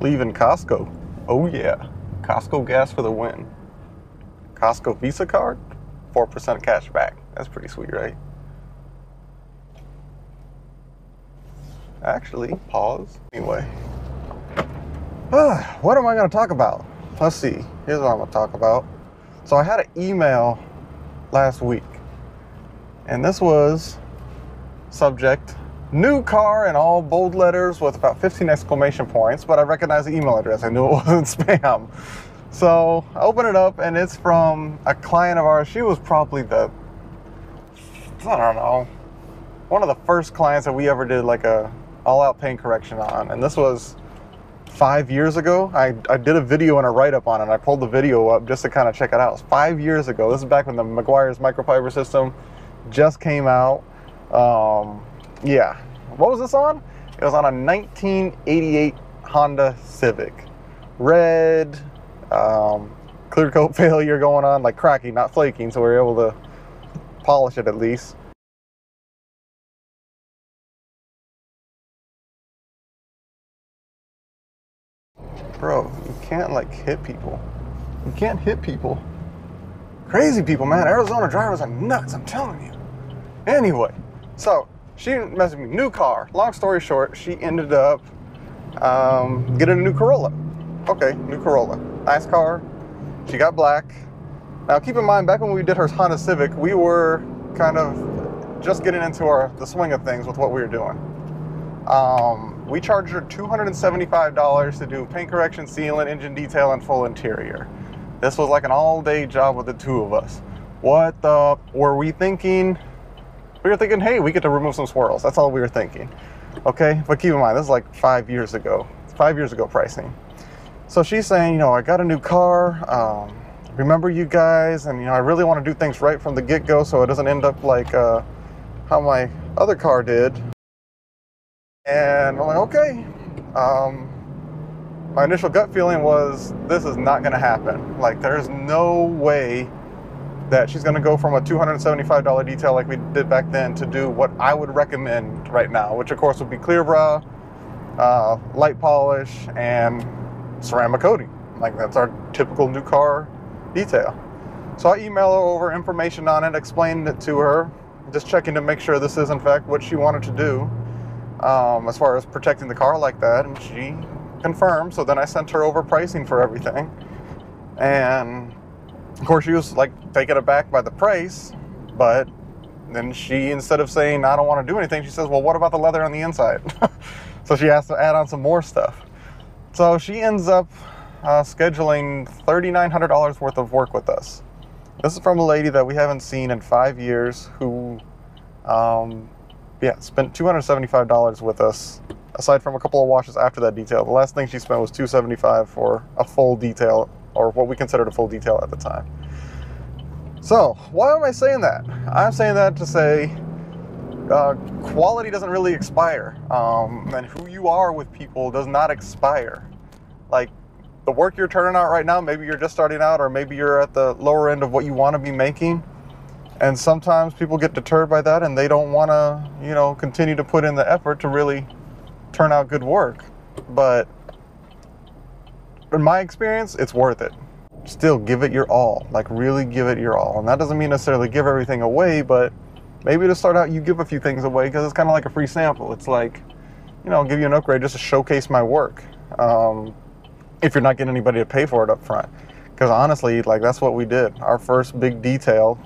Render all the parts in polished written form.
believe in Costco. Oh yeah, Costco gas for the win. Costco Visa card, 4% cash back. That's pretty sweet, right? Actually, pause. Anyway, what am I going to talk about? Let's see. Here's what I'm going to talk about. So I had an email last week, and this was subject, new car in all bold letters with about 15 exclamation points, but I recognized the email address. I knew it wasn't spam. So I open it up, and it's from a client of ours. She was probably I don't know, one of the first clients that we ever did like a all-out paint correction on, and this was 5 years ago. I did a video and a write-up on it, and I pulled the video up just to kind of check it out. It was 5 years ago. This is back when the Meguiar's microfiber system just came out. Yeah. What was this on? It was on a 1988 Honda Civic. Red, clear coat failure going on, like cracking, not flaking, so we were able to polish it at least. Bro, you can't like hit people. You can't hit people. Crazy people, man. Arizona drivers are nuts, I'm telling you. Anyway, so she messaged me, new car. Long story short, she ended up getting a new Corolla. Okay, new Corolla. Nice car. She got black. Now keep in mind, back when we did her Honda Civic, we were kind of just getting into the swing of things with what we were doing. We charged her $275 to do paint correction, sealant, engine detail, and full interior. This was like an all-day job with the two of us. What the were we thinking? We were thinking, hey, we get to remove some swirls. That's all we were thinking. Okay, but keep in mind, this is like 5 years ago. 5 years ago pricing. So she's saying, you know, I got a new car. Remember you guys, and you know, I really want to do things right from the get-go, so it doesn't end up like how my other car did. And I'm like, okay. My initial gut feeling was this is not going to happen. Like, there's no way that she's going to go from a $275 detail like we did back then to do what I would recommend right now, which of course would be clear bra, light polish, and ceramic coating. Like, that's our typical new car detail. So I emailed her over information on it, explained it to her, just checking to make sure this is in fact what she wanted to do. As far as protecting the car like that, and she confirmed. So then I sent her over pricing for everything, and of course she was like taken aback by the price, but then she, instead of saying I don't want to do anything, she says, well, what about the leather on the inside? So she has to add on some more stuff. So she ends up scheduling $3,900 worth of work with us. This is from a lady that we haven't seen in 5 years who spent $275 with us, aside from a couple of washes after that detail. The last thing she spent was $275 for a full detail, or what we considered a full detail at the time. So, why am I saying that? I'm saying that to say quality doesn't really expire, and who you are with people does not expire. Like, the work you're turning out right now, maybe you're just starting out, or maybe you're at the lower end of what you want to be making. And sometimes people get deterred by that, and they don't want to, you know, continue to put in the effort to really turn out good work. But in my experience, it's worth it. Still, give it your all. Like, really give it your all. And that doesn't mean necessarily give everything away, but maybe to start out, you give a few things away, because it's kind of like a free sample. It's like, you know, I'll give you an upgrade just to showcase my work. If you're not getting anybody to pay for it up front. Because honestly, like, that's what we did. Our first big detail,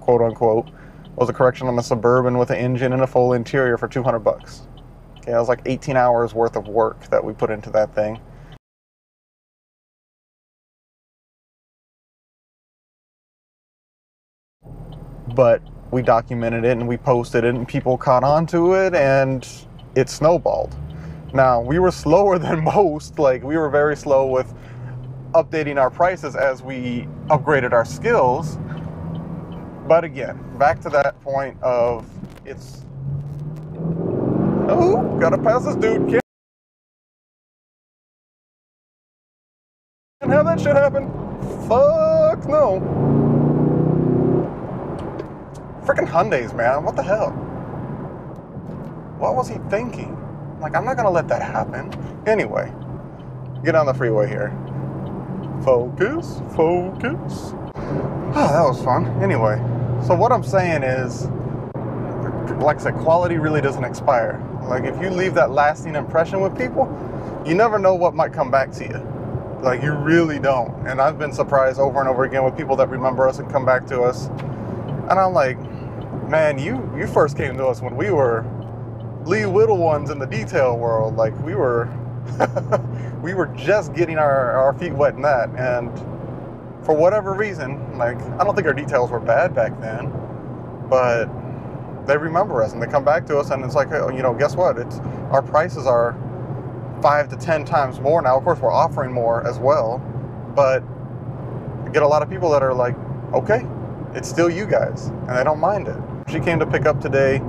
quote unquote, was a correction on the Suburban with an engine and a full interior for $200. Okay, that was like 18 hours worth of work that we put into that thing. But we documented it and we posted it, and people caught on to it, and it snowballed. Now, we were slower than most. Like, we were very slow with updating our prices as we upgraded our skills. But again, back to that point of it's, oh, gotta pass this dude. Can't have that shit happen. Fuck no. Freaking Hyundais, man. What the hell? What was he thinking? Like, I'm not gonna let that happen. Anyway, get on the freeway here. Focus, focus. Oh, that was fun. Anyway, so what I'm saying is, like I said, quality really doesn't expire. Like, if you leave that lasting impression with people, you never know what might come back to you. Like, you really don't. And I've been surprised over and over again with people that remember us and come back to us. And I'm like, man, you first came to us when we were Lee little ones in the detail world. Like, we were we were just getting our feet wet in that. And for whatever reason, like, I don't think our details were bad back then, but they remember us and they come back to us, and it's like, you know, guess what? It's our prices are 5 to 10 times more now. Of course, we're offering more as well, but I get a lot of people that are like, okay, it's still you guys, and they don't mind it. She came to pick up today,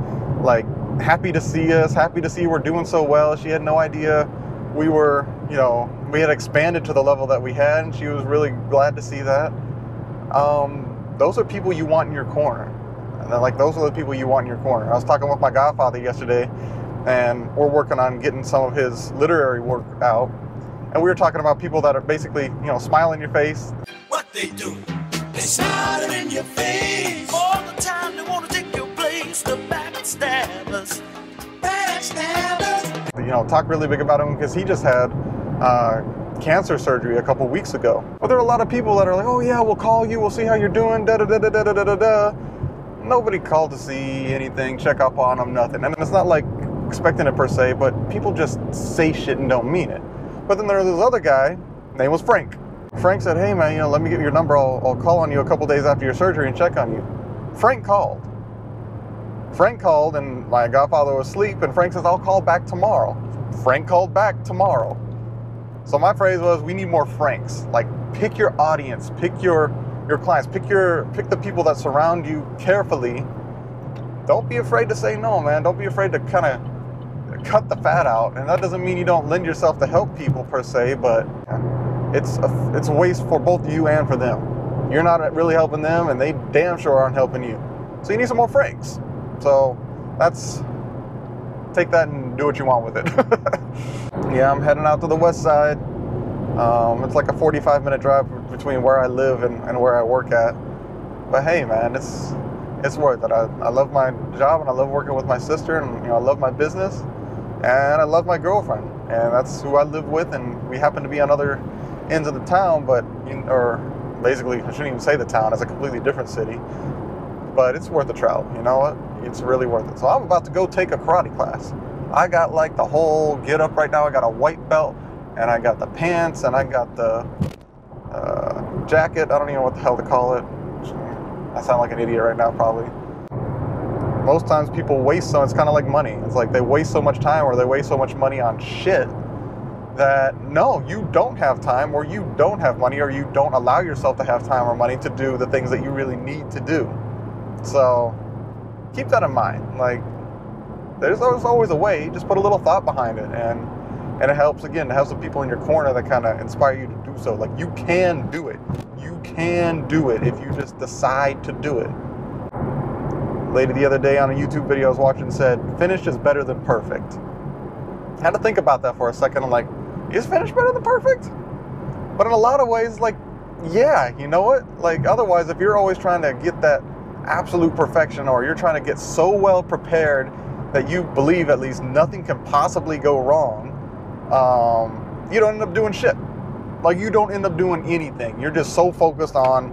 like, happy to see us, happy to see we're doing so well. She had no idea we were, you know, we had expanded to the level that we had, and she was really glad to see that. Those are people you want in your corner. And then, like, those are the people you want in your corner. I was talking with my godfather yesterday, and we're working on getting some of his literary work out. And we were talking about people that are basically, you know, smile in your face. What they do, they smile in your face. All the time they want to take your place, the backstabbers. Backstabbers. You know, talk really big about him because he just had cancer surgery a couple weeks ago. But there are a lot of people that are like, oh yeah, we'll call you, we'll see how you're doing, da da da da da da da da. Nobody called to see anything, check up on them, nothing. And it's not like expecting it per se, but people just say shit and don't mean it. But then there's this other guy, name was Frank. Frank said, hey man, you know, let me get your number, I'll call on you a couple days after your surgery and check on you. Frank called. Frank called, and my godfather was asleep, and Frank says, I'll call back tomorrow. Frank called back tomorrow. So my phrase was, we need more Franks. Like, pick your audience, pick your clients, pick the people that surround you carefully. Don't be afraid to say no, man. Don't be afraid to kind of cut the fat out. And that doesn't mean you don't lend yourself to help people per se, but it's a waste for both you and for them. You're not really helping them, and they damn sure aren't helping you. So you need some more Franks. So take that and do what you want with it. Yeah, I'm heading out to the west side. It's like a 45-minute drive between where I live and where I work at. But hey, man, it's worth it. I love my job, and I love working with my sister, and, you know, I love my business, and I love my girlfriend, and that's who I live with. And we happen to be on other ends of the town, but or basically, I shouldn't even say the town. It's a completely different city. But it's worth the travel. You know what? It's really worth it. So I'm about to go take a karate class. I got like the whole get up right now. I got a white belt, and I got the pants, and I got the jacket. I don't even know what the hell to call it. I sound like an idiot right now, probably. Most times people waste so, it's kind of like money. It's like they waste so much time, or they waste so much money on shit that, no, you don't have time, or you don't have money, or you don't allow yourself to have time or money to do the things that you really need to do. So keep that in mind. Like, there's always a way. Just put a little thought behind it, and it helps. Again, it helps the people in your corner that kind of inspire you to do so. Like, you can do it. You can do it if you just decide to do it. Lady the other day on a YouTube video I was watching said, finished is better than perfect. I had to think about that for a second. I'm like, is finished better than perfect? But in a lot of ways, like, yeah, you know what? Like, otherwise, if you're always trying to get that absolute perfection, or you're trying to get so well prepared that you believe at least nothing can possibly go wrong, you don't end up doing shit. Like, you don't end up doing anything. You're just so focused on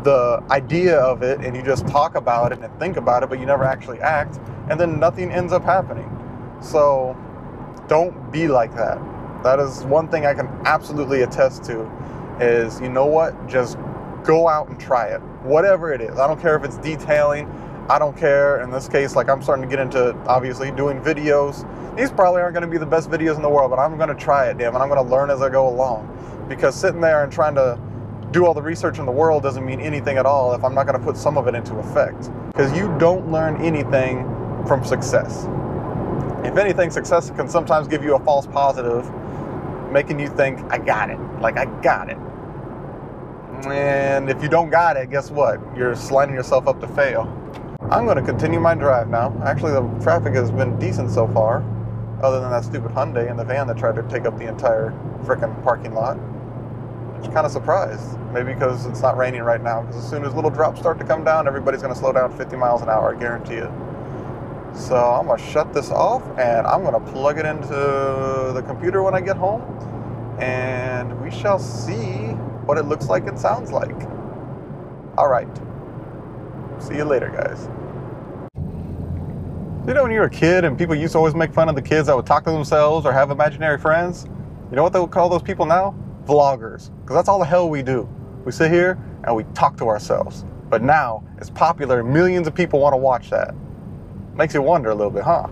the idea of it, and you just talk about it and think about it, but you never actually act, and then nothing ends up happening. So don't be like that. That is one thing I can absolutely attest to, is, you know what, just go out and try it. Whatever it is. I don't care if it's detailing. I don't care. In this case, like, I'm starting to get into, obviously, doing videos. These probably aren't going to be the best videos in the world, but I'm going to try it, damn, and I'm going to learn as I go along. Because sitting there and trying to do all the research in the world doesn't mean anything at all if I'm not going to put some of it into effect. Because you don't learn anything from success. If anything, success can sometimes give you a false positive, making you think, I got it. Like, I got it. And if you don't got it, guess what? You're sliding yourself up to fail. I'm going to continue my drive now. Actually, the traffic has been decent so far. other than that stupid Hyundai and the van that tried to take up the entire frickin' parking lot. I'm kind of surprised. Maybe because it's not raining right now, because as soon as little drops start to come down, everybody's going to slow down 50 miles an hour, I guarantee it. So I'm going to shut this off, and I'm going to plug it into the computer when I get home, and we shall see what it looks like and sounds like. All right. See you later, guys. You know when you were a kid and people used to always make fun of the kids that would talk to themselves or have imaginary friends? You know what they would call those people now? Vloggers. Because that's all the hell we do. We sit here and we talk to ourselves. But now it's popular and millions of people want to watch that. Makes you wonder a little bit, huh?